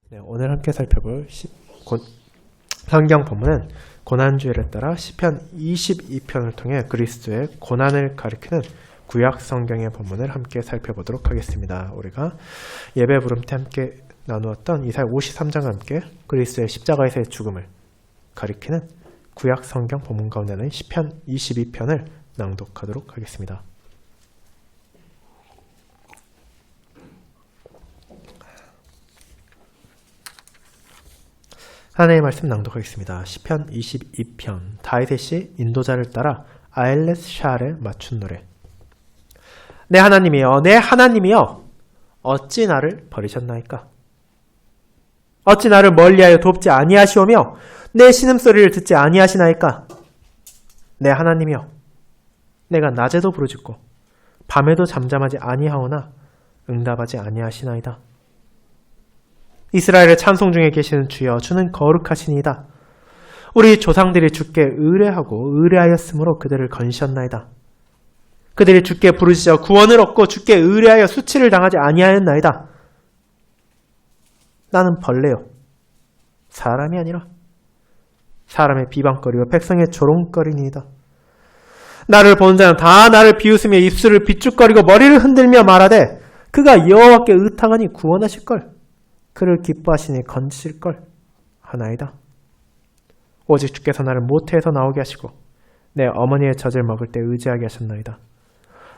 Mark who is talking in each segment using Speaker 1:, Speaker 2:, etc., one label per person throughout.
Speaker 1: 네, 오늘 함께 살펴볼 성경 본문은 고난주일에 따라 시편 22편을 통해 그리스도의 고난을 가리키는 구약 성경의 본문을 함께 살펴보도록 하겠습니다. 우리가 예배 부름 때 함께 나누었던 이사야 53장과 함께 그리스도의 십자가에서의 죽음을 가리키는 구약 성경 본문 가운데는 시편 22편을 낭독하도록 하겠습니다. 하나님의 말씀 낭독하겠습니다. 시편 22편 다윗의 시 인도자를 따라 아엘렛 샤알에 맞춘 노래. 내 하나님이여 내 하나님이여 어찌 나를 버리셨나이까. 어찌 나를 멀리하여 돕지 아니하시오며 내 신음소리를 듣지 아니하시나이까. 내 하나님이여 내가 낮에도 부르짖고 밤에도 잠잠하지 아니하오나 응답하지 아니하시나이다. 이스라엘의 찬송 중에 계시는 주여 주는 거룩하시니이다. 우리 조상들이 주께 의뢰하고 의뢰하였으므로 그들을 건지셨나이다. 그들이 주께 부르짖어 구원을 얻고 주께 의뢰하여 수치를 당하지 아니하였나이다. 나는 벌레요 사람이 아니라 사람의 비방거리와 백성의 조롱거리니이다. 나를 본 자는 다 나를 비웃으며 입술을 비죽거리고 머리를 흔들며 말하되 그가 여호와께 의탁하니 구원하실걸. 그를 기뻐하시니 건지실걸 하나이다. 오직 주께서 나를 모태에서 나오게 하시고 내 어머니의 젖을 먹을 때 의지하게 하셨나이다.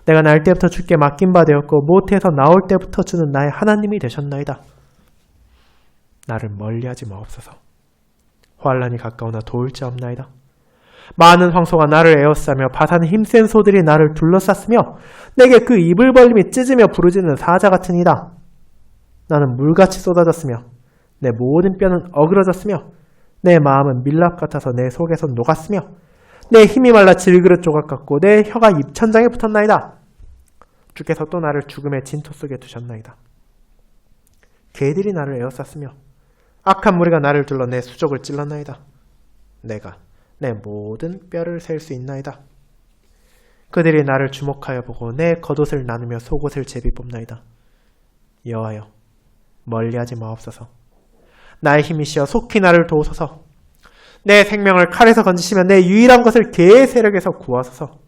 Speaker 1: 내가 날 때부터 주께 맡긴 바 되었고 모태에서 나올 때부터 주는 나의 하나님이 되셨나이다. 나를 멀리하지 마옵소서. 환난이 가까우나 도울 자 없나이다. 많은 황소가 나를 에워싸며 바산의 힘센 소들이 나를 둘러쌌으며 내게 그 입을 벌림이 찢으며 부르짖는 사자 같으니이다. 나는 물같이 쏟아졌으며 내 모든 뼈는 어그러졌으며 내 마음은 밀랍 같아서 내 속에서 녹았으며 내 힘이 말라 질그릇 조각 같고 내 혀가 입천장에 붙었나이다. 주께서 또 나를 죽음의 진토 속에 두셨나이다. 개들이 나를 에워쌌으며 악한 무리가 나를 둘러 내 수족을 찔렀나이다. 내가 내 모든 뼈를 셀 수 있나이다. 그들이 나를 주목하여 보고 내 겉옷을 나누며 속옷을 제비 뽑나이다. 여호와여 멀리하지 마옵소서. 나의 힘이시여 속히 나를 도우소서. 내 생명을 칼에서 건지시며 내 유일한 것을 개의 세력에서 구하소서.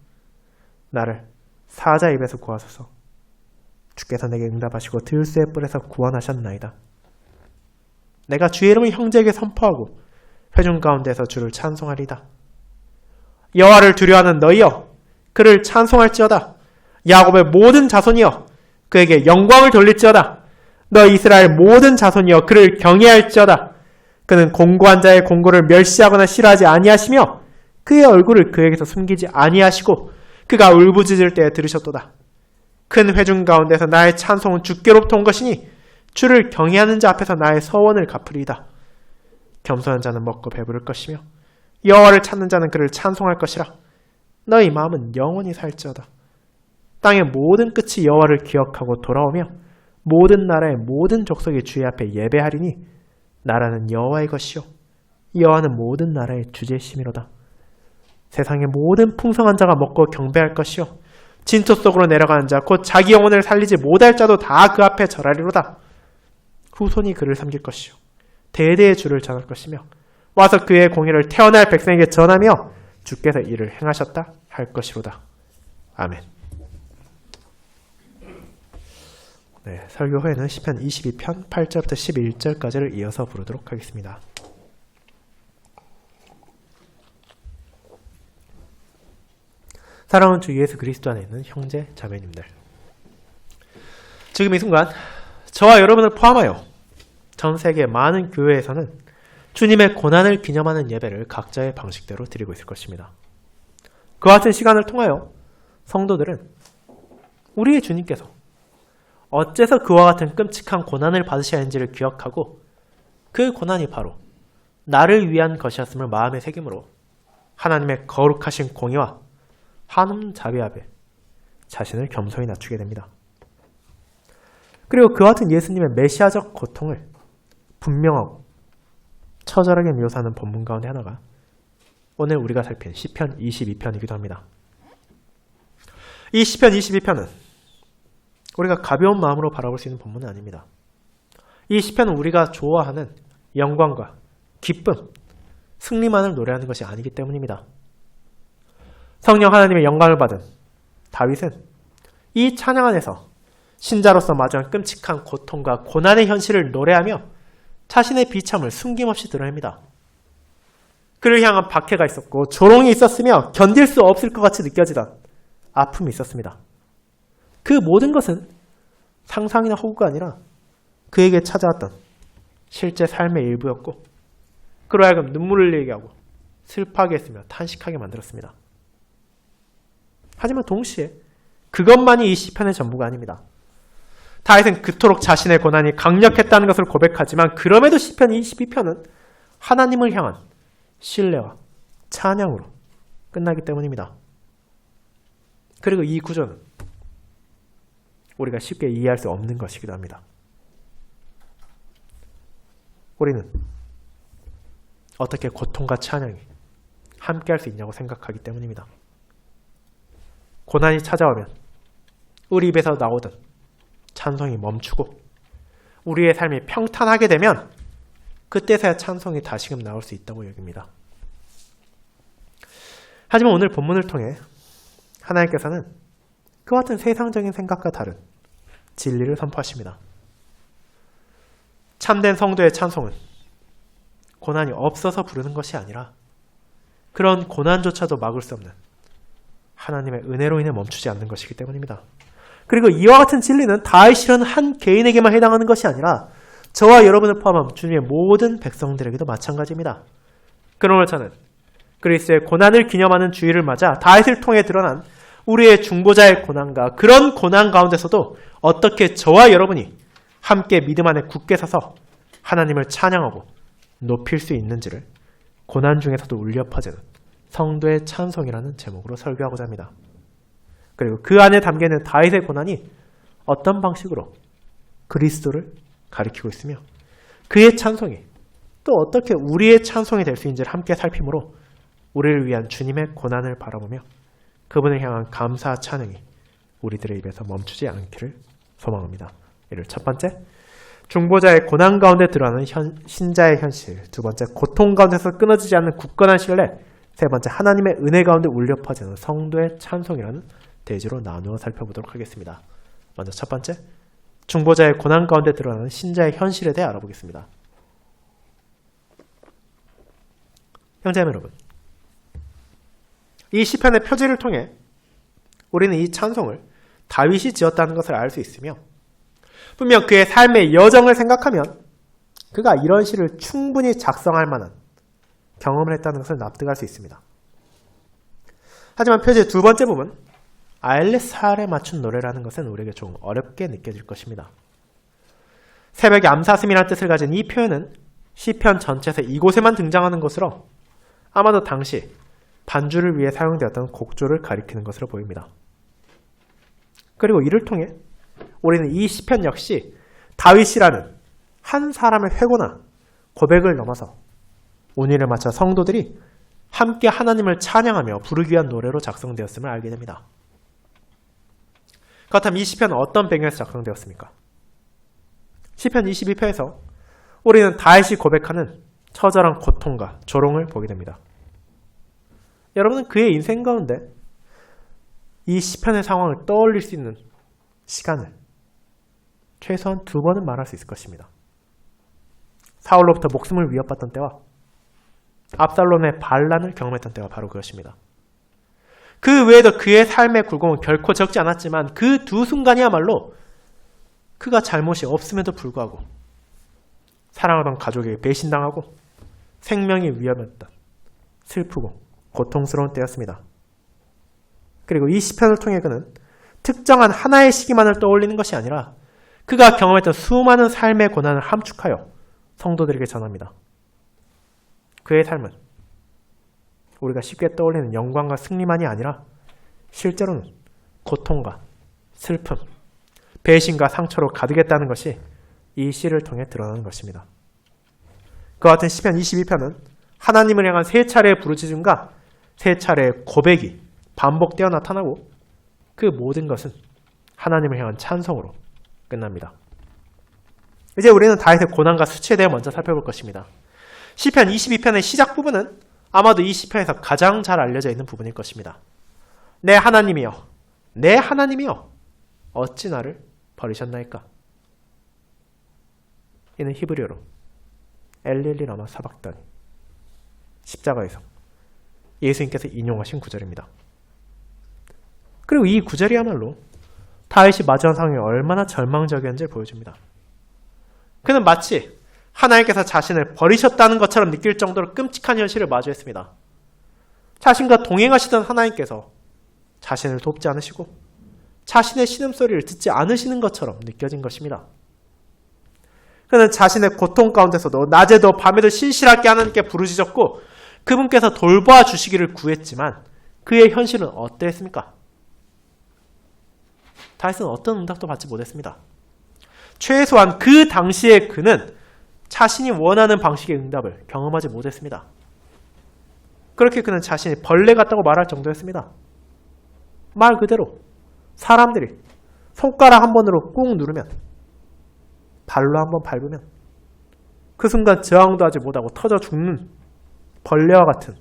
Speaker 1: 나를 사자 입에서 구하소서. 주께서 내게 응답하시고 들쇠의 뿔에서 구원하셨나이다. 내가 주의 이름을 형제에게 선포하고 회중 가운데서 주를 찬송하리다. 여호와를 두려워하는 너희여 그를 찬송할지어다. 야곱의 모든 자손이여 그에게 영광을 돌릴지어다. 너 이스라엘 모든 자손이여 그를 경외할지어다. 그는 공고한 자의 공고를 멸시하거나 싫어하지 아니하시며 그의 얼굴을 그에게서 숨기지 아니하시고 그가 울부짖을 때에 들으셨도다. 큰 회중 가운데서 나의 찬송은 주께로부터 온 것이니 주를 경외하는 자 앞에서 나의 서원을 갚으리이다. 겸손한 자는 먹고 배부를 것이며 여호와를 찾는 자는 그를 찬송할 것이라. 너희 마음은 영원히 살지어다. 땅의 모든 끝이 여호와를 기억하고 돌아오며 모든 나라의 모든 족속이 주의 앞에 예배하리니 나라는 여호와의 것이요 여호와는 모든 나라의 주제심이로다. 세상의 모든 풍성한 자가 먹고 경배할 것이요 진토 속으로 내려가는 자 곧 자기 영혼을 살리지 못할 자도 다 그 앞에 절하리로다. 후손이 그를 섬길 것이요 대대의 주를 전할 것이며 와서 그의 공의를 태어날 백성에게 전하며 주께서 이를 행하셨다 할 것이로다. 아멘. 네, 설교 후에는 시편 22편 8절부터 11절까지를 이어서 부르도록 하겠습니다. 사랑하는 주 예수 그리스도 안에 있는 형제 자매님들, 지금 이 순간 저와 여러분을 포함하여 전 세계 많은 교회에서는 주님의 고난을 기념하는 예배를 각자의 방식대로 드리고 있을 것입니다. 그와 같은 시간을 통하여 성도들은 우리의 주님께서 어째서 그와 같은 끔찍한 고난을 받으셔야 하는지를 기억하고 그 고난이 바로 나를 위한 것이었음을 마음에 새김으로 하나님의 거룩하신 공의와 한없는 자비 앞에 자신을 겸손히 낮추게 됩니다. 그리고 그와 같은 예수님의 메시아적 고통을 분명하고 처절하게 묘사하는 본문 가운데 하나가 오늘 우리가 살핀 시편 22편이기도 합니다. 이 시편 22편은 우리가 가벼운 마음으로 바라볼 수 있는 본문은 아닙니다. 이 시편은 우리가 좋아하는 영광과 기쁨, 승리만을 노래하는 것이 아니기 때문입니다. 성령 하나님의 영광을 받은 다윗은 이 찬양 안에서 신자로서 마주한 끔찍한 고통과 고난의 현실을 노래하며 자신의 비참을 숨김없이 드러냅니다. 그를 향한 박해가 있었고 조롱이 있었으며 견딜 수 없을 것 같이 느껴지던 아픔이 있었습니다. 그 모든 것은 상상이나 허구가 아니라 그에게 찾아왔던 실제 삶의 일부였고 그로 하여금 눈물을 흘리게 하고 슬퍼하게 했으며 탄식하게 만들었습니다. 하지만 동시에 그것만이 이 시편의 전부가 아닙니다. 다윗은 그토록 자신의 고난이 강력했다는 것을 고백하지만 그럼에도 시편 22편은 하나님을 향한 신뢰와 찬양으로 끝나기 때문입니다. 그리고 이 구조는 우리가 쉽게 이해할 수 없는 것이기도 합니다. 우리는 어떻게 고통과 찬양이 함께할 수 있냐고 생각하기 때문입니다. 고난이 찾아오면 우리 입에서 나오던 찬송이 멈추고 우리의 삶이 평탄하게 되면 그때서야 찬송이 다시금 나올 수 있다고 여깁니다. 하지만 오늘 본문을 통해 하나님께서는 그와 같은 세상적인 생각과 다른 진리를 선포하십니다. 참된 성도의 찬송은 고난이 없어서 부르는 것이 아니라 그런 고난조차도 막을 수 없는 하나님의 은혜로 인해 멈추지 않는 것이기 때문입니다. 그리고 이와 같은 진리는 다윗이라는 한 개인에게만 해당하는 것이 아니라 저와 여러분을 포함한 주님의 모든 백성들에게도 마찬가지입니다. 그러므로 저는 그리스도의 고난을 기념하는 주일을 맞아 다윗을 통해 드러난 우리의 중보자의 고난과 그런 고난 가운데서도 어떻게 저와 여러분이 함께 믿음 안에 굳게 서서 하나님을 찬양하고 높일 수 있는지를 고난 중에서도 울려 퍼지는 성도의 찬송이라는 제목으로 설교하고자 합니다. 그리고 그 안에 담겨있는 다윗의 고난이 어떤 방식으로 그리스도를 가리키고 있으며 그의 찬송이 또 어떻게 우리의 찬송이 될 수 있는지를 함께 살피므로 우리를 위한 주님의 고난을 바라보며 그분을 향한 감사 찬양이 우리들의 입에서 멈추지 않기를 소망합니다. 이를 첫 번째, 중보자의 고난 가운데 드러나는 신자의 현실. 두 번째, 고통 가운데서 끊어지지 않는 굳건한 신뢰. 세 번째, 하나님의 은혜 가운데 울려 퍼지는 성도의 찬송이라는 대지로 나누어 살펴보도록 하겠습니다. 먼저 첫 번째, 중보자의 고난 가운데 드러나는 신자의 현실에 대해 알아보겠습니다. 형제자매 여러분, 이 시편의 표지를 통해 우리는 이 찬송을 다윗이 지었다는 것을 알 수 있으며 분명 그의 삶의 여정을 생각하면 그가 이런 시를 충분히 작성할 만한 경험을 했다는 것을 납득할 수 있습니다. 하지만 표지의 두 번째 부분, 아엘레살에 맞춘 노래라는 것은 우리에게 좀 어렵게 느껴질 것입니다. 새벽의 암사슴이라는 뜻을 가진 이 표현은 시편 전체에서 이곳에만 등장하는 것으로 아마도 당시 반주를 위해 사용되었던 곡조를 가리키는 것으로 보입니다. 그리고 이를 통해 우리는 이 시편 역시 다윗이라는 한 사람의 회고나 고백을 넘어서 운율에 맞춰 성도들이 함께 하나님을 찬양하며 부르기 위한 노래로 작성되었음을 알게 됩니다. 그렇다면 이 시편은 어떤 배경에서 작성되었습니까? 시편 22편에서 우리는 다윗이 고백하는 처절한 고통과 조롱을 보게 됩니다. 여러분은 그의 인생 가운데 이 시편의 상황을 떠올릴 수 있는 시간을 최소한 두 번은 말할 수 있을 것입니다. 사울로부터 목숨을 위협받던 때와 압살롬의 반란을 경험했던 때가 바로 그것입니다. 그 외에도 그의 삶의 굴곡은 결코 적지 않았지만 그 두 순간이야말로 그가 잘못이 없음에도 불구하고 사랑하던 가족에게 배신당하고 생명이 위험했던 슬프고 고통스러운 때였습니다. 그리고 이 시편을 통해 그는 특정한 하나의 시기만을 떠올리는 것이 아니라 그가 경험했던 수많은 삶의 고난을 함축하여 성도들에게 전합니다. 그의 삶은 우리가 쉽게 떠올리는 영광과 승리만이 아니라 실제로는 고통과 슬픔, 배신과 상처로 가득했다는 것이 이 시를 통해 드러나는 것입니다. 그와 같은 시편 22편은 하나님을 향한 세 차례의 부르짖음과 세 차례의 고백이 반복되어 나타나고 그 모든 것은 하나님을 향한 찬송으로 끝납니다. 이제 우리는 다윗의 고난과 수치에 대해 먼저 살펴볼 것입니다. 시편 22편의 시작 부분은 아마도 이 시편에서 가장 잘 알려져 있는 부분일 것입니다. 내 하나님이여, 내 하나님이여, 어찌 나를 버리셨나이까? 이는 히브리어로 엘릴리 라마 사박다니, 십자가에서 예수님께서 인용하신 구절입니다. 그리고 이 구절이야말로 다윗이 마주한 상황이 얼마나 절망적이었는지를 보여줍니다. 그는 마치 하나님께서 자신을 버리셨다는 것처럼 느낄 정도로 끔찍한 현실을 마주했습니다. 자신과 동행하시던 하나님께서 자신을 돕지 않으시고 자신의 신음소리를 듣지 않으시는 것처럼 느껴진 것입니다. 그는 자신의 고통 가운데서도 낮에도 밤에도 신실하게 하나님께 부르짖었고 그분께서 돌보아 주시기를 구했지만 그의 현실은 어땠습니까? 다윗은 어떤 응답도 받지 못했습니다. 최소한 그 당시에 그는 자신이 원하는 방식의 응답을 경험하지 못했습니다. 그렇게 그는 자신이 벌레 같다고 말할 정도였습니다. 말 그대로 사람들이 손가락 한 번으로 꾹 누르면, 발로 한 번 밟으면 그 순간 저항도 하지 못하고 터져 죽는 벌레와 같은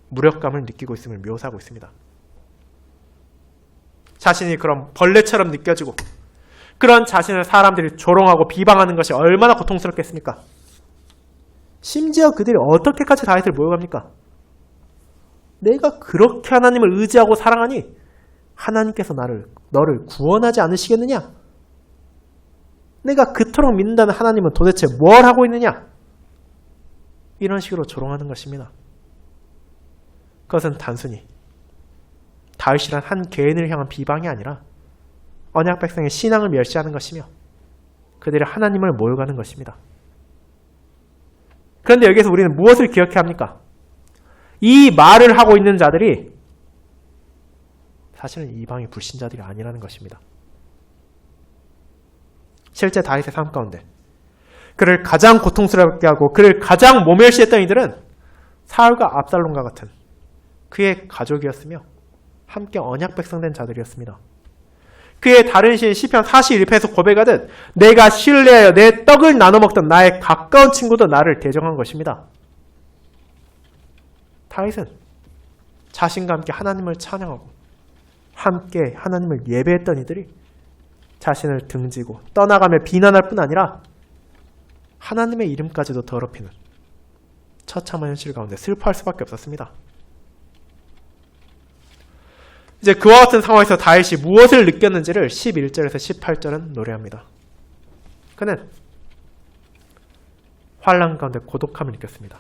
Speaker 1: 무력감을 느끼고 있음을 묘사하고 있습니다. 자신이 그런 벌레처럼 느껴지고 그런 자신을 사람들이 조롱하고 비방하는 것이 얼마나 고통스럽겠습니까? 심지어 그들이 어떻게까지 다윗을 모욕합니까? 내가 그렇게 하나님을 의지하고 사랑하니 하나님께서 너를 구원하지 않으시겠느냐? 내가 그토록 믿는다는 하나님은 도대체 뭘 하고 있느냐? 이런 식으로 조롱하는 것입니다. 그것은 단순히 다윗이란 한 개인을 향한 비방이 아니라 언약 백성의 신앙을 멸시하는 것이며 그들의 하나님을 모욕하는 것입니다. 그런데 여기서 우리는 무엇을 기억해야 합니까? 이 말을 하고 있는 자들이 사실은 이방의 불신자들이 아니라는 것입니다. 실제 다윗의 삶 가운데 그를 가장 고통스럽게 하고 그를 가장 모멸시했던 이들은 사울과 압살롬과 같은 그의 가족이었으며 함께 언약 백성된 자들이었습니다. 그의 다른 시인 시편 41편에서 고백하듯 내가 신뢰하여 내 떡을 나눠 먹던 나의 가까운 친구도 나를 대적한 것입니다. 다윗은 자신과 함께 하나님을 찬양하고 함께 하나님을 예배했던 이들이 자신을 등지고 떠나가며 비난할 뿐 아니라 하나님의 이름까지도 더럽히는 처참한 현실 가운데 슬퍼할 수밖에 없었습니다. 이제 그와 같은 상황에서 다윗이 무엇을 느꼈는지를 11절에서 18절은 노래합니다. 그는 환난 가운데 고독함을 느꼈습니다.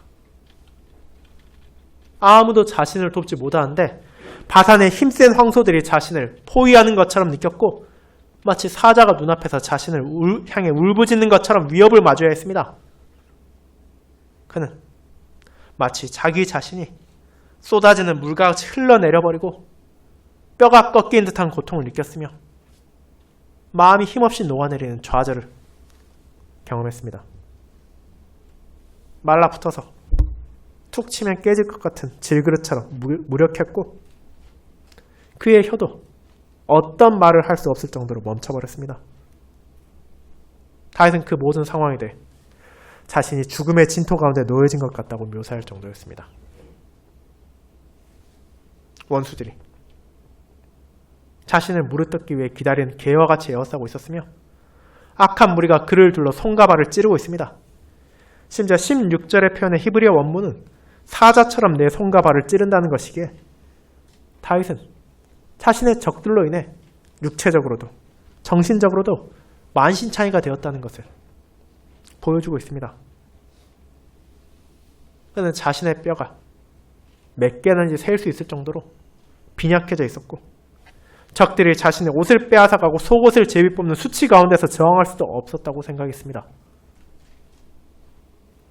Speaker 1: 아무도 자신을 돕지 못하는데 바산의 힘센 황소들이 자신을 포위하는 것처럼 느꼈고 마치 사자가 눈앞에서 자신을 향해 울부짖는 것처럼 위협을 마주해야 했습니다. 그는 마치 자기 자신이 쏟아지는 물과 같이 흘러내려버리고 뼈가 꺾인 듯한 고통을 느꼈으며 마음이 힘없이 녹아내리는 좌절을 경험했습니다. 말라붙어서 툭 치면 깨질 것 같은 질그릇처럼 무력했고 그의 혀도 어떤 말을 할 수 없을 정도로 멈춰버렸습니다. 다윗은 그 모든 상황에 대해 자신이 죽음의 진토 가운데 놓여진 것 같다고 묘사할 정도였습니다. 원수들이 자신을 무릇뜯기 위해 기다린 개와 같이 에워싸고 있었으며 악한 무리가 그를 둘러 손과 발을 찌르고 있습니다. 심지어 16절의 표현의 히브리어 원문은 사자처럼 내 손과 발을 찌른다는 것이기에 다윗은 자신의 적들로 인해 육체적으로도 정신적으로도 만신창이가 되었다는 것을 보여주고 있습니다. 그는 자신의 뼈가 몇 개나인지 셀 수 있을 정도로 빈약해져 있었고 적들이 자신의 옷을 빼앗아가고 속옷을 제비뽑는 수치 가운데서 저항할 수도 없었다고 생각했습니다.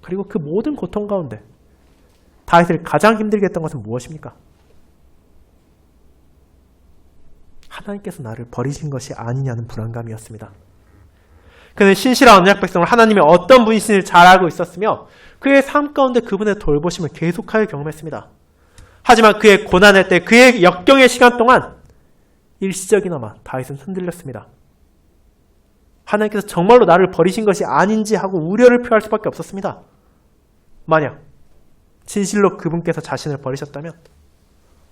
Speaker 1: 그리고 그 모든 고통 가운데 다윗을 가장 힘들게 했던 것은 무엇입니까? 하나님께서 나를 버리신 것이 아니냐는 불안감이었습니다. 그는 신실한 언약 백성을 하나님이 어떤 분이신지를 잘 알고 있었으며 그의 삶 가운데 그분의 돌보심을 계속하여 경험했습니다. 하지만 그의 고난의 때, 그의 역경의 시간 동안 일시적이나마 다윗은 흔들렸습니다. 하나님께서 정말로 나를 버리신 것이 아닌지 하고 우려를 표할 수밖에 없었습니다. 만약 진실로 그분께서 자신을 버리셨다면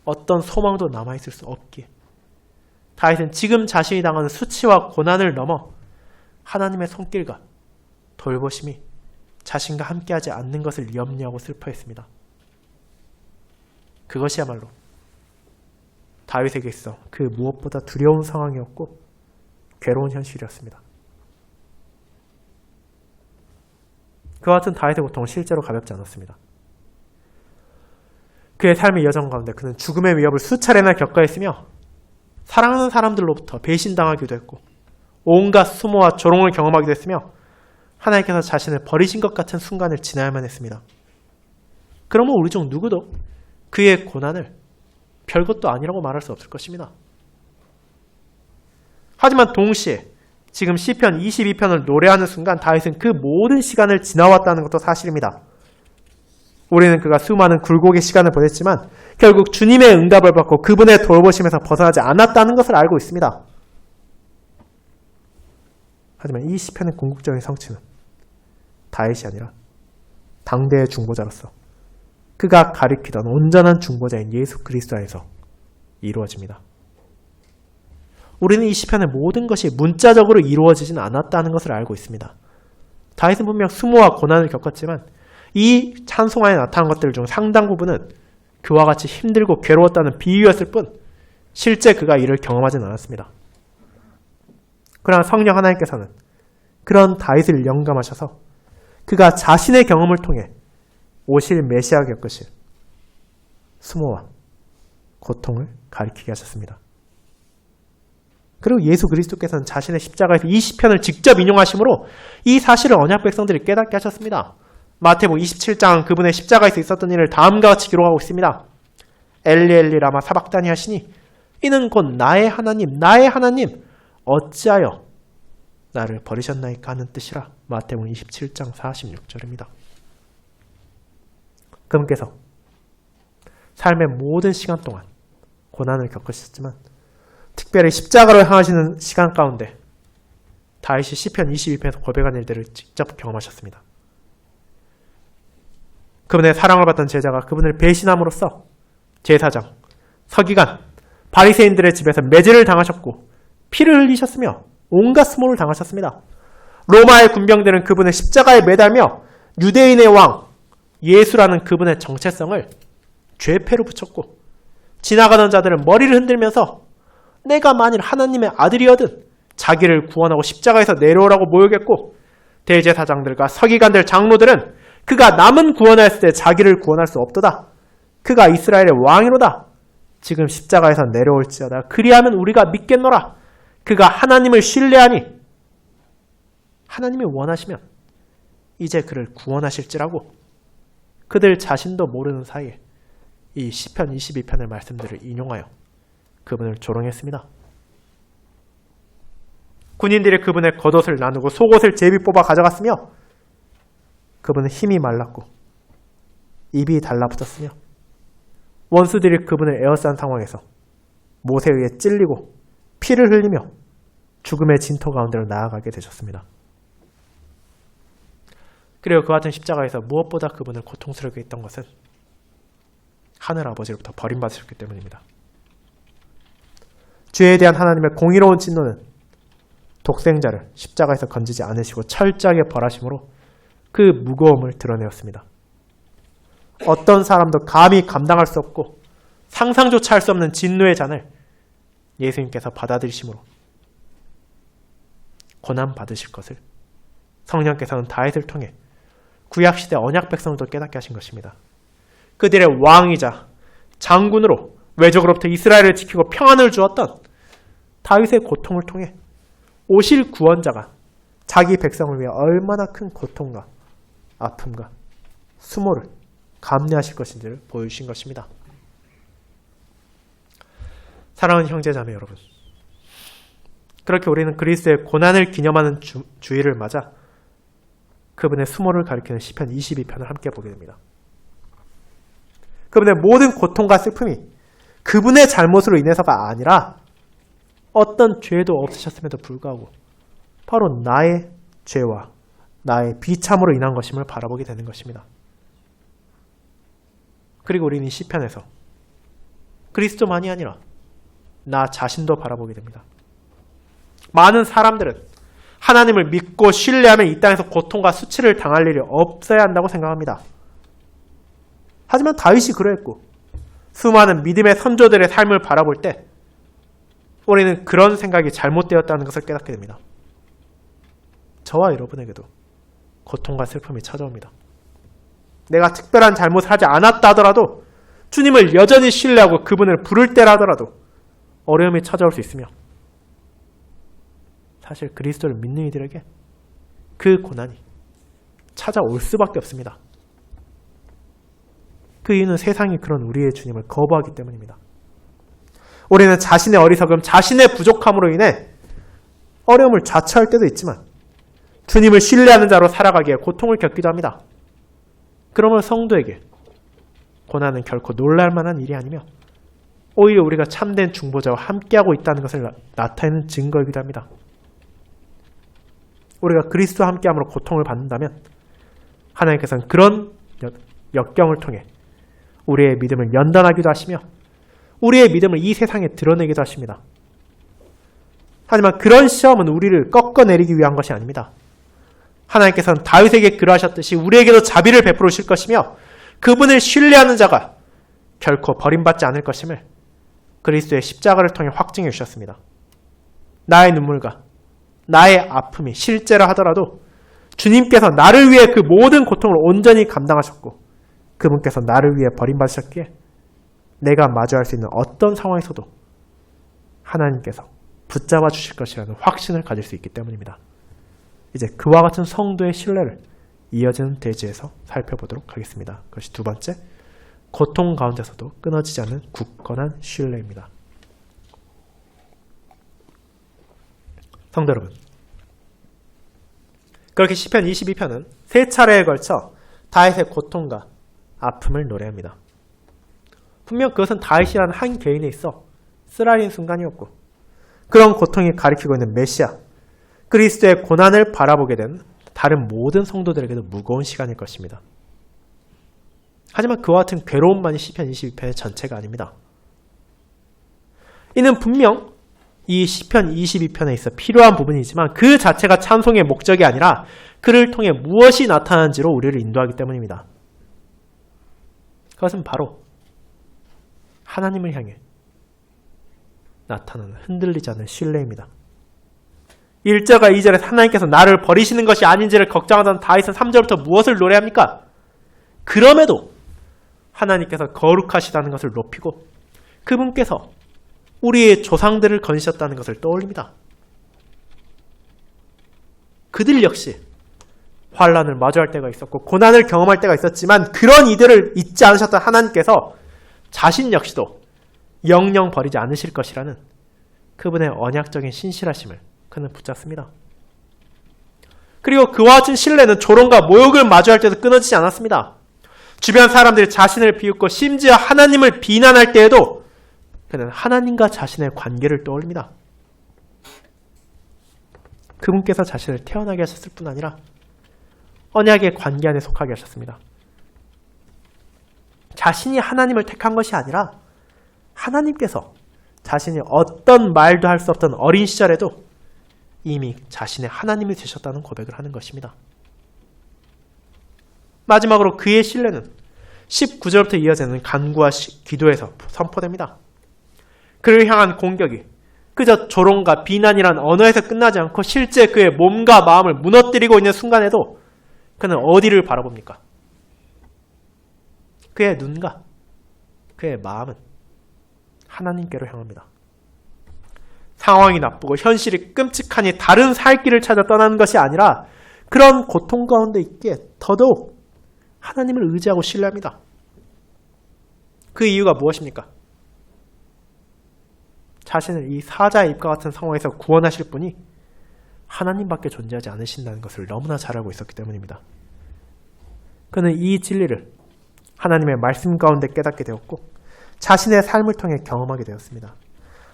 Speaker 1: 어떤 소망도 남아있을 수 없기에 다윗은 지금 자신이 당하는 수치와 고난을 넘어 하나님의 손길과 돌보심이 자신과 함께하지 않는 것을 염려하고 슬퍼했습니다. 그것이야말로 다윗에게 있어 그 무엇보다 두려운 상황이었고 괴로운 현실이었습니다. 그와 같은 다윗의 고통은 실제로 가볍지 않았습니다. 그의 삶의 여정 가운데 그는 죽음의 위협을 수차례나 겪어야 했으며 사랑하는 사람들로부터 배신당하기도 했고 온갖 수모와 조롱을 경험하기도 했으며 하나님께서 자신을 버리신 것 같은 순간을 지나야만 했습니다. 그러면 우리 중 누구도 그의 고난을 별것도 아니라고 말할 수 없을 것입니다. 하지만 동시에 지금 시편 22편을 노래하는 순간 다윗은 그 모든 시간을 지나왔다는 것도 사실입니다. 우리는 그가 수많은 굴곡의 시간을 보냈지만 결국 주님의 응답을 받고 그분의 돌보심에서 벗어나지 않았다는 것을 알고 있습니다. 하지만 이 시편의 궁극적인 성취는 다윗이 아니라 당대의 중보자로서 그가 가리키던 온전한 중보자인 예수 그리스도 안에서 이루어집니다. 우리는 이 시편의 모든 것이 문자적으로 이루어지진 않았다는 것을 알고 있습니다. 다윗은 분명 수모와 고난을 겪었지만 이 찬송 안에 나타난 것들 중 상당 부분은 그와 같이 힘들고 괴로웠다는 비유였을 뿐 실제 그가 이를 경험하진 않았습니다. 그러나 성령 하나님께서는 그런 다윗을 영감하셔서 그가 자신의 경험을 통해 오실 메시아가 겪으실 수모와 고통을 가리키게 하셨습니다. 그리고 예수 그리스도께서는 자신의 십자가에서 이 시편을 직접 인용하심으로 이 사실을 언약 백성들이 깨닫게 하셨습니다. 마태복음 27장 그분의 십자가에서 있었던 일을 다음과 같이 기록하고 있습니다. 엘리 엘리 라마 사박다니 하시니 이는 곧 나의 하나님 어찌하여 나를 버리셨나이까 하는 뜻이라. 마태복음 27장 46절입니다. 그분께서 삶의 모든 시간 동안 고난을 겪으셨지만 특별히 십자가로 향하시는 시간 가운데 다윗이 시편 22편에서 고백한 일들을 직접 경험하셨습니다. 그분의 사랑을 받던 제자가 그분을 배신함으로써 제사장, 서기관, 바리새인들의 집에서 매질을 당하셨고 피를 흘리셨으며 온갖 수모를 당하셨습니다. 로마의 군병들은 그분의 십자가에 매달며 유대인의 왕 예수라는 그분의 정체성을 죄패로 붙였고 지나가던 자들은 머리를 흔들면서 내가 만일 하나님의 아들이어든 자기를 구원하고 십자가에서 내려오라고 모욕했고 대제사장들과 서기관들 장로들은 그가 남은 구원하였을 때 자기를 구원할 수 없도다. 그가 이스라엘의 왕이로다. 지금 십자가에서 내려올지어다. 그리하면 우리가 믿겠노라. 그가 하나님을 신뢰하니 하나님이 원하시면 이제 그를 구원하실지라고 그들 자신도 모르는 사이에 이 시편 22편의 말씀들을 인용하여 그분을 조롱했습니다. 군인들이 그분의 겉옷을 나누고 속옷을 제비 뽑아 가져갔으며 그분은 힘이 말랐고 입이 달라붙었으며 원수들이 그분을 에워싼 상황에서 못에 의해 찔리고 피를 흘리며 죽음의 진토 가운데로 나아가게 되셨습니다. 그리고 그 같은 십자가에서 무엇보다 그분을 고통스럽게 했던 것은 하늘 아버지로부터 버림받으셨기 때문입니다. 죄에 대한 하나님의 공의로운 진노는 독생자를 십자가에서 건지지 않으시고 철저하게 벌하심으로 그 무거움을 드러내었습니다. 어떤 사람도 감히 감당할 수 없고 상상조차 할 수 없는 진노의 잔을 예수님께서 받아들이심으로 고난받으실 것을 성령께서는 다윗을 통해 구약시대 언약 백성도 깨닫게 하신 것입니다. 그들의 왕이자 장군으로 외적으로부터 이스라엘을 지키고 평안을 주었던 다윗의 고통을 통해 오실 구원자가 자기 백성을 위해 얼마나 큰 고통과 아픔과 수모를 감내하실 것인지를 보여주신 것입니다. 사랑하는 형제자매 여러분, 그렇게 우리는 그리스도의 고난을 기념하는 주일을 맞아 그분의 수모를 가리키는 시편 22편을 함께 보게 됩니다. 그분의 모든 고통과 슬픔이 그분의 잘못으로 인해서가 아니라 어떤 죄도 없으셨음에도 불구하고 바로 나의 죄와 나의 비참으로 인한 것임을 바라보게 되는 것입니다. 그리고 우리는 이 시편에서 그리스도만이 아니라 나 자신도 바라보게 됩니다. 많은 사람들은 하나님을 믿고 신뢰하면 이 땅에서 고통과 수치를 당할 일이 없어야 한다고 생각합니다. 하지만 다윗이 그러했고 수많은 믿음의 선조들의 삶을 바라볼 때 우리는 그런 생각이 잘못되었다는 것을 깨닫게 됩니다. 저와 여러분에게도 고통과 슬픔이 찾아옵니다. 내가 특별한 잘못을 하지 않았다 하더라도 주님을 여전히 신뢰하고 그분을 부를 때라 하더라도 어려움이 찾아올 수 있으며 사실 그리스도를 믿는 이들에게 그 고난이 찾아올 수밖에 없습니다. 그 이유는 세상이 그런 우리의 주님을 거부하기 때문입니다. 우리는 자신의 어리석음, 자신의 부족함으로 인해 어려움을 자처할 때도 있지만 주님을 신뢰하는 자로 살아가기에 고통을 겪기도 합니다. 그러면 성도에게 고난은 결코 놀랄 만한 일이 아니며 오히려 우리가 참된 중보자와 함께하고 있다는 것을 나타내는 증거이기도 합니다. 우리가 그리스도와 함께함으로 고통을 받는다면 하나님께서는 그런 역경을 통해 우리의 믿음을 연단하기도 하시며 우리의 믿음을 이 세상에 드러내기도 하십니다. 하지만 그런 시험은 우리를 꺾어내리기 위한 것이 아닙니다. 하나님께서는 다윗에게 그러하셨듯이 우리에게도 자비를 베풀으실 것이며 그분을 신뢰하는 자가 결코 버림받지 않을 것임을 그리스도의 십자가를 통해 확증해 주셨습니다. 나의 눈물과 나의 아픔이 실제라 하더라도 주님께서 나를 위해 그 모든 고통을 온전히 감당하셨고 그분께서 나를 위해 버림받으셨기에 내가 마주할 수 있는 어떤 상황에서도 하나님께서 붙잡아 주실 것이라는 확신을 가질 수 있기 때문입니다. 이제 그와 같은 성도의 신뢰를 이어지는 대지에서 살펴보도록 하겠습니다. 그것이 두 번째, 고통 가운데서도 끊어지지 않는 굳건한 신뢰입니다. 성도 여러분, 그렇게 시편 22편은 세 차례에 걸쳐 다윗의 고통과 아픔을 노래합니다. 분명 그것은 다윗이라는 한 개인에 있어 쓰라린 순간이었고 그런 고통이 가리키고 있는 메시아, 그리스도의 고난을 바라보게 된 다른 모든 성도들에게도 무거운 시간일 것입니다. 하지만 그와 같은 괴로움만이 시편 22편의 전체가 아닙니다. 이는 분명 이 시편 22편에 있어 필요한 부분이지만 그 자체가 찬송의 목적이 아니라 그를 통해 무엇이 나타나는지로 우리를 인도하기 때문입니다. 그것은 바로 하나님을 향해 나타나는 흔들리지 않는 신뢰입니다. 1절과 2절에 하나님께서 나를 버리시는 것이 아닌지를 걱정하던 다윗은 3절부터 무엇을 노래합니까? 그럼에도 하나님께서 거룩하시다는 것을 높이고 그분께서 우리의 조상들을 건지셨다는 것을 떠올립니다. 그들 역시 환난을 마주할 때가 있었고 고난을 경험할 때가 있었지만 그런 이들을 잊지 않으셨던 하나님께서 자신 역시도 영영 버리지 않으실 것이라는 그분의 언약적인 신실하심을 그는 붙잡습니다. 그리고 그와 같은 신뢰는 조롱과 모욕을 마주할 때도 끊어지지 않았습니다. 주변 사람들이 자신을 비웃고 심지어 하나님을 비난할 때에도 그는 하나님과 자신의 관계를 떠올립니다. 그분께서 자신을 태어나게 하셨을 뿐 아니라 언약의 관계 안에 속하게 하셨습니다. 자신이 하나님을 택한 것이 아니라 하나님께서 자신이 어떤 말도 할 수 없던 어린 시절에도 이미 자신의 하나님이 되셨다는 고백을 하는 것입니다. 마지막으로 그의 신뢰는 19절부터 이어지는 간구와 기도에서 선포됩니다. 그를 향한 공격이 그저 조롱과 비난이란 언어에서 끝나지 않고 실제 그의 몸과 마음을 무너뜨리고 있는 순간에도 그는 어디를 바라봅니까? 그의 눈과 그의 마음은 하나님께로 향합니다. 상황이 나쁘고 현실이 끔찍하니 다른 살 길을 찾아 떠나는 것이 아니라 그런 고통 가운데 있기에 더더욱 하나님을 의지하고 신뢰합니다. 그 이유가 무엇입니까? 자신을 이 사자의 입과 같은 상황에서 구원하실 분이 하나님밖에 존재하지 않으신다는 것을 너무나 잘 알고 있었기 때문입니다. 그는 이 진리를 하나님의 말씀 가운데 깨닫게 되었고 자신의 삶을 통해 경험하게 되었습니다.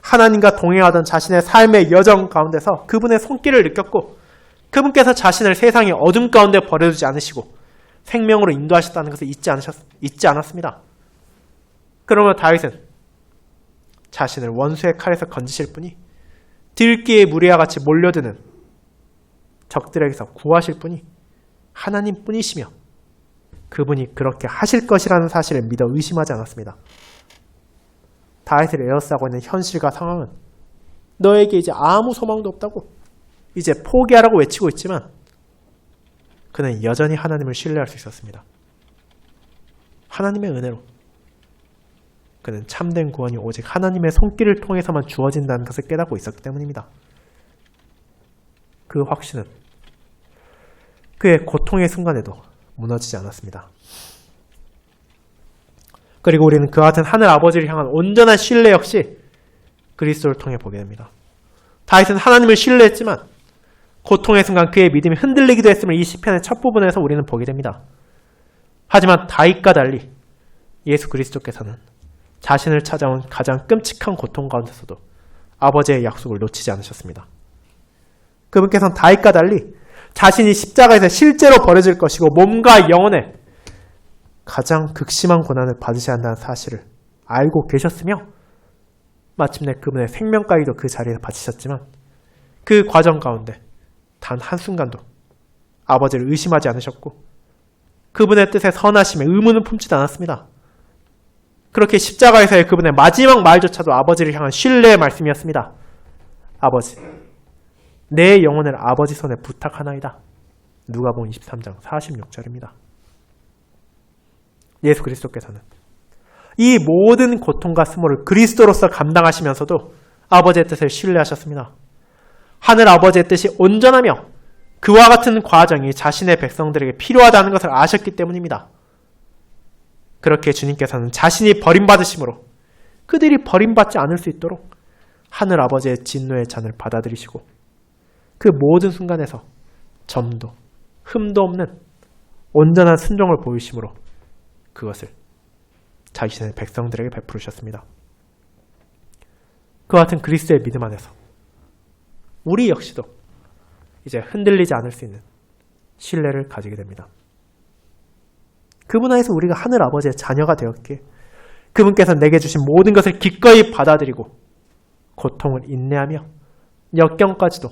Speaker 1: 하나님과 동행하던 자신의 삶의 여정 가운데서 그분의 손길을 느꼈고 그분께서 자신을 세상의 어둠 가운데 버려두지 않으시고 생명으로 인도하셨다는 것을 잊지 않았습니다. 그러면 다윗은 자신을 원수의 칼에서 건지실 분이 들기의 무리와 같이 몰려드는 적들에게서 구하실 분이 하나님 뿐이시며 그분이 그렇게 하실 것이라는 사실을 믿어 의심하지 않았습니다. 다윗을 에워싸고 있는 현실과 상황은 너에게 이제 아무 소망도 없다고 이제 포기하라고 외치고 있지만 그는 여전히 하나님을 신뢰할 수 있었습니다. 하나님의 은혜로 그는 참된 구원이 오직 하나님의 손길을 통해서만 주어진다는 것을 깨닫고 있었기 때문입니다. 그 확신은 그의 고통의 순간에도 무너지지 않았습니다. 그리고 우리는 그와 같은 하늘 아버지를 향한 온전한 신뢰 역시 그리스도를 통해 보게 됩니다. 다윗은 하나님을 신뢰했지만 고통의 순간 그의 믿음이 흔들리기도 했음을 이 시편의 첫 부분에서 우리는 보게 됩니다. 하지만 다윗과 달리 예수 그리스도께서는 자신을 찾아온 가장 끔찍한 고통 가운데서도 아버지의 약속을 놓치지 않으셨습니다. 그분께서는 다윗과 달리 자신이 십자가에서 실제로 버려질 것이고 몸과 영혼에 가장 극심한 고난을 받으셔야 한다는 사실을 알고 계셨으며 마침내 그분의 생명까지도 그 자리에서 바치셨지만 그 과정 가운데 단 한순간도 아버지를 의심하지 않으셨고 그분의 뜻에 선하심에 의문을 품지도 않았습니다. 그렇게 십자가에서의 그분의 마지막 말조차도 아버지를 향한 신뢰의 말씀이었습니다. 아버지, 내 영혼을 아버지 손에 부탁하나이다. 누가복음 23장 46절입니다. 예수 그리스도께서는 이 모든 고통과 수모를 그리스도로서 감당하시면서도 아버지의 뜻을 신뢰하셨습니다. 하늘 아버지의 뜻이 온전하며 그와 같은 과정이 자신의 백성들에게 필요하다는 것을 아셨기 때문입니다. 그렇게 주님께서는 자신이 버림받으심으로 그들이 버림받지 않을 수 있도록 하늘 아버지의 진노의 잔을 받아들이시고 그 모든 순간에서 점도 흠도 없는 온전한 순종을 보이심으로 그것을 자신의 백성들에게 베푸르셨습니다. 그와 같은 그리스도의 믿음 안에서 우리 역시도 이제 흔들리지 않을 수 있는 신뢰를 가지게 됩니다. 그분 안에서 우리가 하늘 아버지의 자녀가 되었기에 그분께서 내게 주신 모든 것을 기꺼이 받아들이고 고통을 인내하며 역경까지도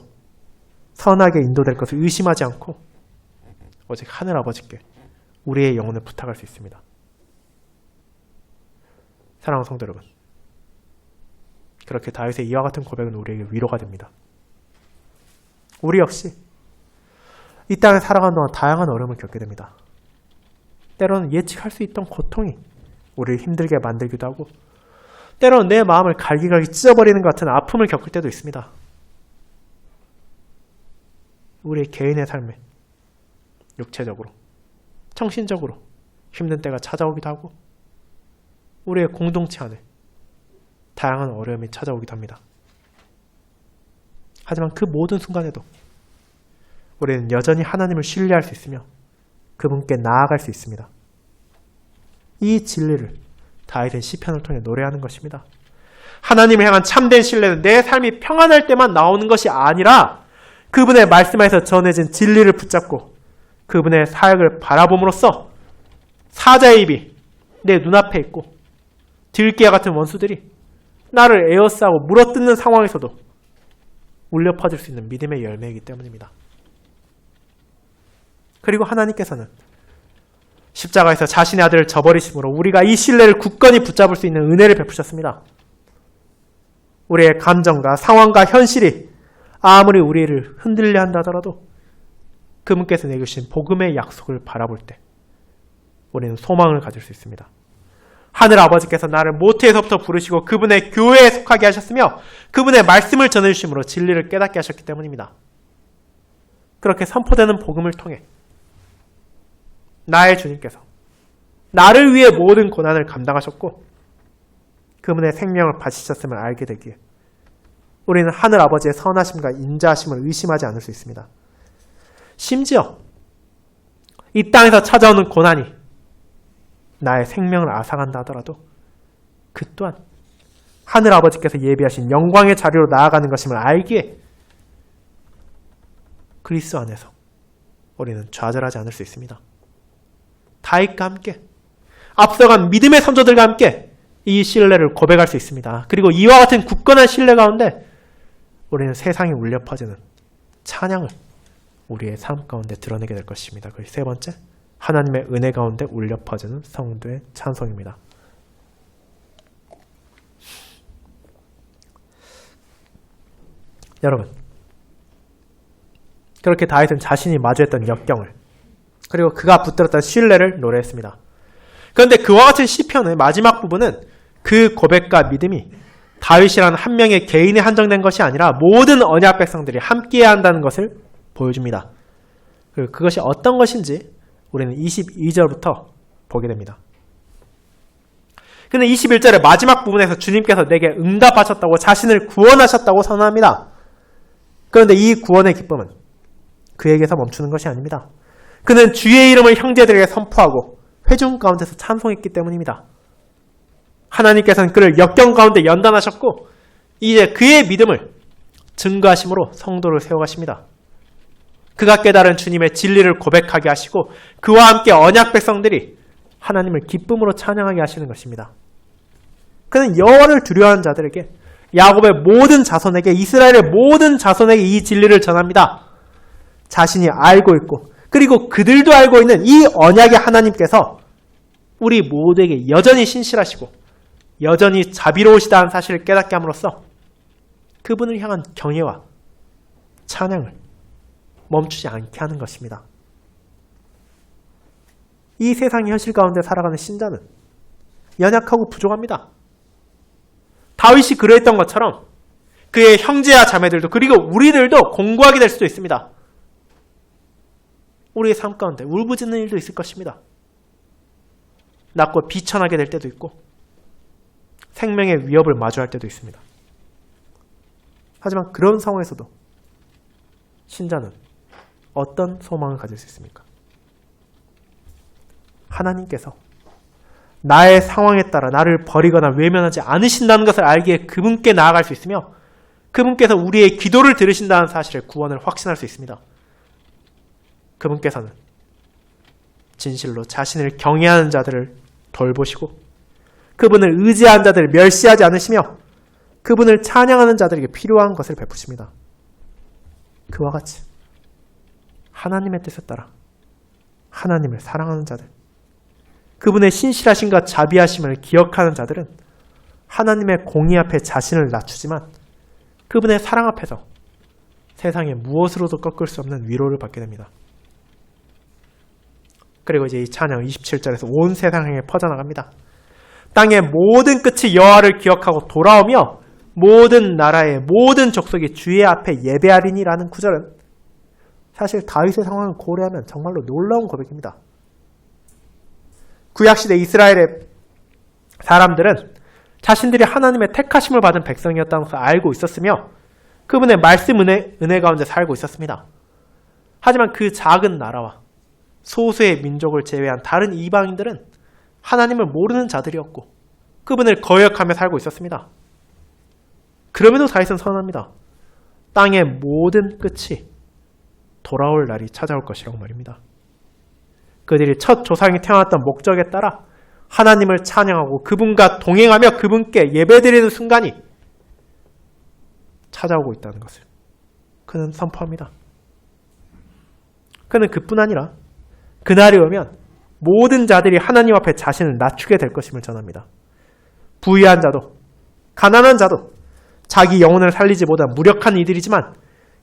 Speaker 1: 선하게 인도될 것을 의심하지 않고 오직 하늘 아버지께 우리의 영혼을 부탁할 수 있습니다. 사랑하는 성도 여러분, 그렇게 다윗의 이와 같은 고백은 우리에게 위로가 됩니다. 우리 역시 이 땅에 살아가는 동안 다양한 어려움을 겪게 됩니다. 때로는 예측할 수 있던 고통이 우리를 힘들게 만들기도 하고 때로는 내 마음을 갈기갈기 찢어버리는 것 같은 아픔을 겪을 때도 있습니다. 우리 개인의 삶에 육체적으로, 정신적으로 힘든 때가 찾아오기도 하고 우리의 공동체 안에 다양한 어려움이 찾아오기도 합니다. 하지만 그 모든 순간에도 우리는 여전히 하나님을 신뢰할 수 있으며 그분께 나아갈 수 있습니다. 이 진리를 다윗은 시편을 통해 노래하는 것입니다. 하나님을 향한 참된 신뢰는 내 삶이 평안할 때만 나오는 것이 아니라 그분의 말씀에서 전해진 진리를 붙잡고 그분의 사역을 바라봄으로써 사자의 입이 내 눈앞에 있고 들깨와 같은 원수들이 나를 에워싸고 물어뜯는 상황에서도 울려 퍼질 수 있는 믿음의 열매이기 때문입니다. 그리고 하나님께서는 십자가에서 자신의 아들을 저버리심으로 우리가 이 신뢰를 굳건히 붙잡을 수 있는 은혜를 베푸셨습니다. 우리의 감정과 상황과 현실이 아무리 우리를 흔들려 한다 하더라도 그분께서 내주신 복음의 약속을 바라볼 때 우리는 소망을 가질 수 있습니다. 하늘 아버지께서 나를 모태에서부터 부르시고 그분의 교회에 속하게 하셨으며 그분의 말씀을 전해주심으로 진리를 깨닫게 하셨기 때문입니다. 그렇게 선포되는 복음을 통해 나의 주님께서 나를 위해 모든 고난을 감당하셨고 그분의 생명을 바치셨음을 알게 되기에 우리는 하늘 아버지의 선하심과 인자하심을 의심하지 않을 수 있습니다. 심지어 이 땅에서 찾아오는 고난이 나의 생명을 앗아간다 하더라도 그 또한 하늘 아버지께서 예비하신 영광의 자리로 나아가는 것임을 알기에 그리스도 안에서 우리는 좌절하지 않을 수 있습니다. 다윗과 함께 앞서간 믿음의 선조들과 함께 이 신뢰를 고백할 수 있습니다. 그리고 이와 같은 굳건한 신뢰 가운데 우리는 세상에 울려 퍼지는 찬양을 우리의 삶 가운데 드러내게 될 것입니다. 그리고 세 번째, 하나님의 은혜 가운데 울려 퍼지는 성도의 찬송입니다. 여러분, 그렇게 다윗은 자신이 마주했던 역경을 그리고 그가 붙들었던 신뢰를 노래했습니다. 그런데 그와 같은 시편의 마지막 부분은 그 고백과 믿음이 다윗이라는 한 명의 개인에 한정된 것이 아니라 모든 언약 백성들이 함께해야 한다는 것을 보여줍니다. 그리고 그것이 어떤 것인지 우리는 22절부터 보게 됩니다. 그는 21절의 마지막 부분에서 주님께서 내게 응답하셨다고 자신을 구원하셨다고 선언합니다. 그런데 이 구원의 기쁨은 그에게서 멈추는 것이 아닙니다. 그는 주의 이름을 형제들에게 선포하고 회중 가운데서 찬송했기 때문입니다. 하나님께서는 그를 역경 가운데 연단하셨고 이제 그의 믿음을 증거하심으로 성도를 세워가십니다. 그가 깨달은 주님의 진리를 고백하게 하시고 그와 함께 언약 백성들이 하나님을 기쁨으로 찬양하게 하시는 것입니다. 그는 여호와를 두려워하는 자들에게, 야곱의 모든 자손에게, 이스라엘의 모든 자손에게 이 진리를 전합니다. 자신이 알고 있고 그리고 그들도 알고 있는 이 언약의 하나님께서 우리 모두에게 여전히 신실하시고 여전히 자비로우시다는 사실을 깨닫게 함으로써 그분을 향한 경외와 찬양을 멈추지 않게 하는 것입니다. 이 세상의 현실 가운데 살아가는 신자는 연약하고 부족합니다. 다윗이 그러했던 것처럼 그의 형제와 자매들도 그리고 우리들도 공고하게 될 수도 있습니다. 우리의 삶 가운데 울부짖는 일도 있을 것입니다. 낮고 비천하게 될 때도 있고 생명의 위협을 마주할 때도 있습니다. 하지만 그런 상황에서도 신자는 어떤 소망을 가질 수 있습니까? 하나님께서 나의 상황에 따라 나를 버리거나 외면하지 않으신다는 것을 알기에 그분께 나아갈 수 있으며 그분께서 우리의 기도를 들으신다는 사실을 구원을 확신할 수 있습니다. 그분께서는 진실로 자신을 경외하는 자들을 돌보시고 그분을 의지하는 자들을 멸시하지 않으시며 그분을 찬양하는 자들에게 필요한 것을 베푸십니다. 그와 같이 하나님의 뜻에 따라 하나님을 사랑하는 자들, 그분의 신실하심과 자비하심을 기억하는 자들은 하나님의 공의 앞에 자신을 낮추지만 그분의 사랑 앞에서 세상에 무엇으로도 꺾을 수 없는 위로를 받게 됩니다. 그리고 이제 이 찬양 27절에서 온 세상에 퍼져나갑니다. 땅의 모든 끝이 여호와를 기억하고 돌아오며 모든 나라의 모든 족속이 주의 앞에 예배하리니라는 구절은 사실 다윗의 상황을 고려하면 정말로 놀라운 고백입니다. 구약시대 이스라엘의 사람들은 자신들이 하나님의 택하심을 받은 백성이었다는 것을 알고 있었으며 그분의 말씀 은혜 가운데 살고 있었습니다. 하지만 그 작은 나라와 소수의 민족을 제외한 다른 이방인들은 하나님을 모르는 자들이었고 그분을 거역하며 살고 있었습니다. 그럼에도 다윗은 선언합니다. 땅의 모든 끝이 돌아올 날이 찾아올 것이라고 말입니다. 그들이 첫 조상이 태어났던 목적에 따라 하나님을 찬양하고 그분과 동행하며 그분께 예배드리는 순간이 찾아오고 있다는 것을 그는 선포합니다. 그는 그뿐 아니라 그날이 오면 모든 자들이 하나님 앞에 자신을 낮추게 될 것임을 전합니다. 부유한 자도 가난한 자도 자기 영혼을 살리지 못한 무력한 이들이지만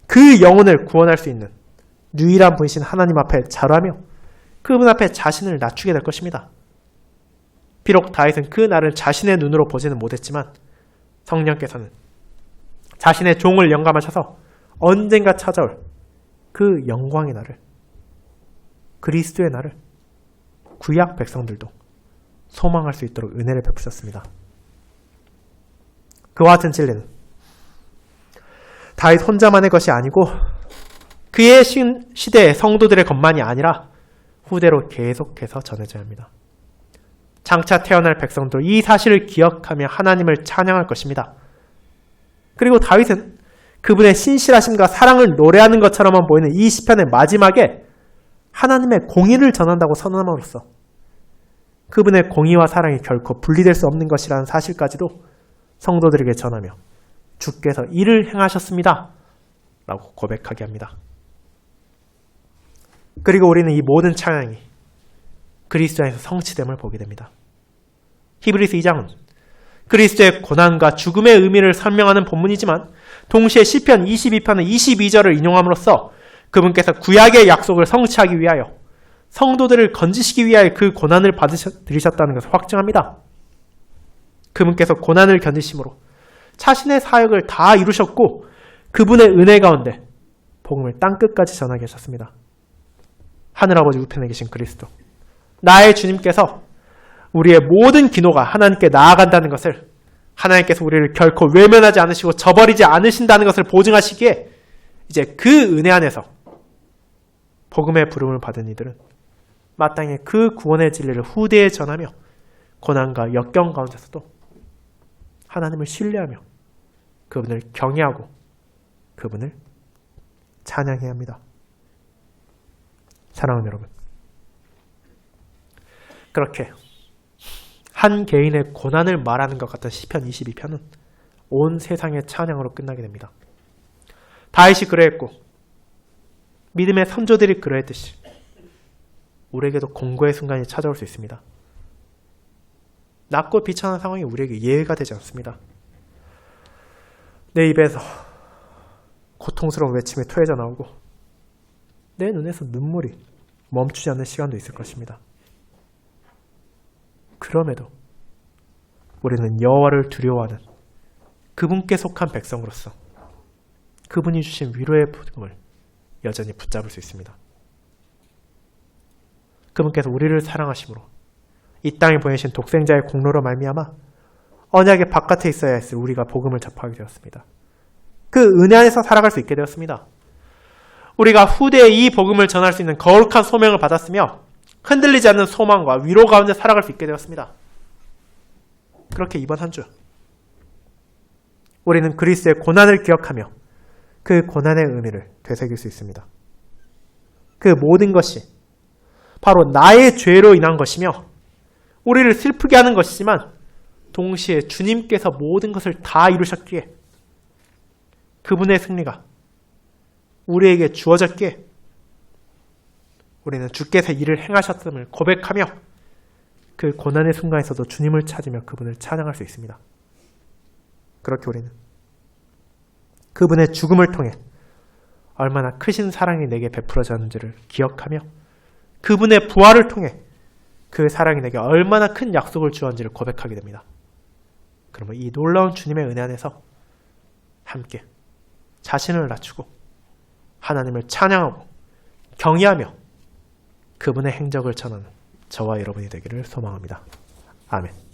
Speaker 1: 그 영혼을 구원할 수 있는 유일한 분이신 하나님 앞에 절하며 그분 앞에 자신을 낮추게 될 것입니다. 비록 다윗은 그 날을 자신의 눈으로 보지는 못했지만 성령께서는 자신의 종을 영감하셔서 언젠가 찾아올 그 영광의 날을, 그리스도의 날을 구약 백성들도 소망할 수 있도록 은혜를 베푸셨습니다. 그와 같은 진리는 다윗 혼자만의 것이 아니고 그의 시대의 성도들의 것만이 아니라 후대로 계속해서 전해져야 합니다. 장차 태어날 백성도 이 사실을 기억하며 하나님을 찬양할 것입니다. 그리고 다윗은 그분의 신실하심과 사랑을 노래하는 것처럼만 보이는 이 시편의 마지막에 하나님의 공의를 전한다고 선언함으로써 그분의 공의와 사랑이 결코 분리될 수 없는 것이라는 사실까지도 성도들에게 전하며 주께서 이를 행하셨습니다 라고 고백하게 합니다. 그리고 우리는 이 모든 찬양이 그리스도 안에서 성취됨을 보게 됩니다. 히브리서 2장은 그리스도의 고난과 죽음의 의미를 설명하는 본문이지만 동시에 시편 22편의 22절을 인용함으로써 그분께서 구약의 약속을 성취하기 위하여 성도들을 건지시기 위하여 그 고난을 받으셨다는 것을 확증합니다. 그분께서 고난을 견디심으로 자신의 사역을 다 이루셨고 그분의 은혜 가운데 복음을 땅끝까지 전하게 하셨습니다. 하늘아버지 우편에 계신 그리스도, 나의 주님께서 우리의 모든 기노가 하나님께 나아간다는 것을, 하나님께서 우리를 결코 외면하지 않으시고 저버리지 않으신다는 것을 보증하시기에 이제 그 은혜 안에서 복음의 부름을 받은 이들은 마땅히 그 구원의 진리를 후대에 전하며 고난과 역경 가운데서도 하나님을 신뢰하며 그분을 경외하고 그분을 찬양해야 합니다. 사랑하는 여러분, 그렇게 한 개인의 고난을 말하는 것 같은 시편 22편은 온 세상의 찬양으로 끝나게 됩니다. 다윗이 그러했고 믿음의 선조들이 그러했듯이 우리에게도 공고의 순간이 찾아올 수 있습니다. 낮고 비천한 상황이 우리에게 예외가 되지 않습니다. 내 입에서 고통스러운 외침이 토해져 나오고 내 눈에서 눈물이 멈추지 않는 시간도 있을 것입니다. 그럼에도 우리는 여호와를 두려워하는 그분께 속한 백성으로서 그분이 주신 위로의 복음을 여전히 붙잡을 수 있습니다. 그분께서 우리를 사랑하심으로 이 땅에 보내신 독생자의 공로로 말미암아 언약의 바깥에 있어야 했을 우리가 복음을 접하게 되었습니다. 그 은혜 안에서 살아갈 수 있게 되었습니다. 우리가 후대에 이 복음을 전할 수 있는 거룩한 소명을 받았으며 흔들리지 않는 소망과 위로 가운데 살아갈 수 있게 되었습니다. 그렇게 이번 한 주 우리는 그리스도의 고난을 기억하며 그 고난의 의미를 되새길 수 있습니다. 그 모든 것이 바로 나의 죄로 인한 것이며 우리를 슬프게 하는 것이지만 동시에 주님께서 모든 것을 다 이루셨기에 그분의 승리가 우리에게 주어졌기에 우리는 주께서 이를 행하셨음을 고백하며 그 고난의 순간에서도 주님을 찾으며 그분을 찬양할 수 있습니다. 그렇게 우리는 그분의 죽음을 통해 얼마나 크신 사랑이 내게 베풀어졌는지를 기억하며 그분의 부활을 통해 그 사랑이 내게 얼마나 큰 약속을 주었는지를 고백하게 됩니다. 그러면 이 놀라운 주님의 은혜 안에서 함께 자신을 낮추고 하나님을 찬양하고 경외하며 그분의 행적을 전하는 저와 여러분이 되기를 소망합니다. 아멘.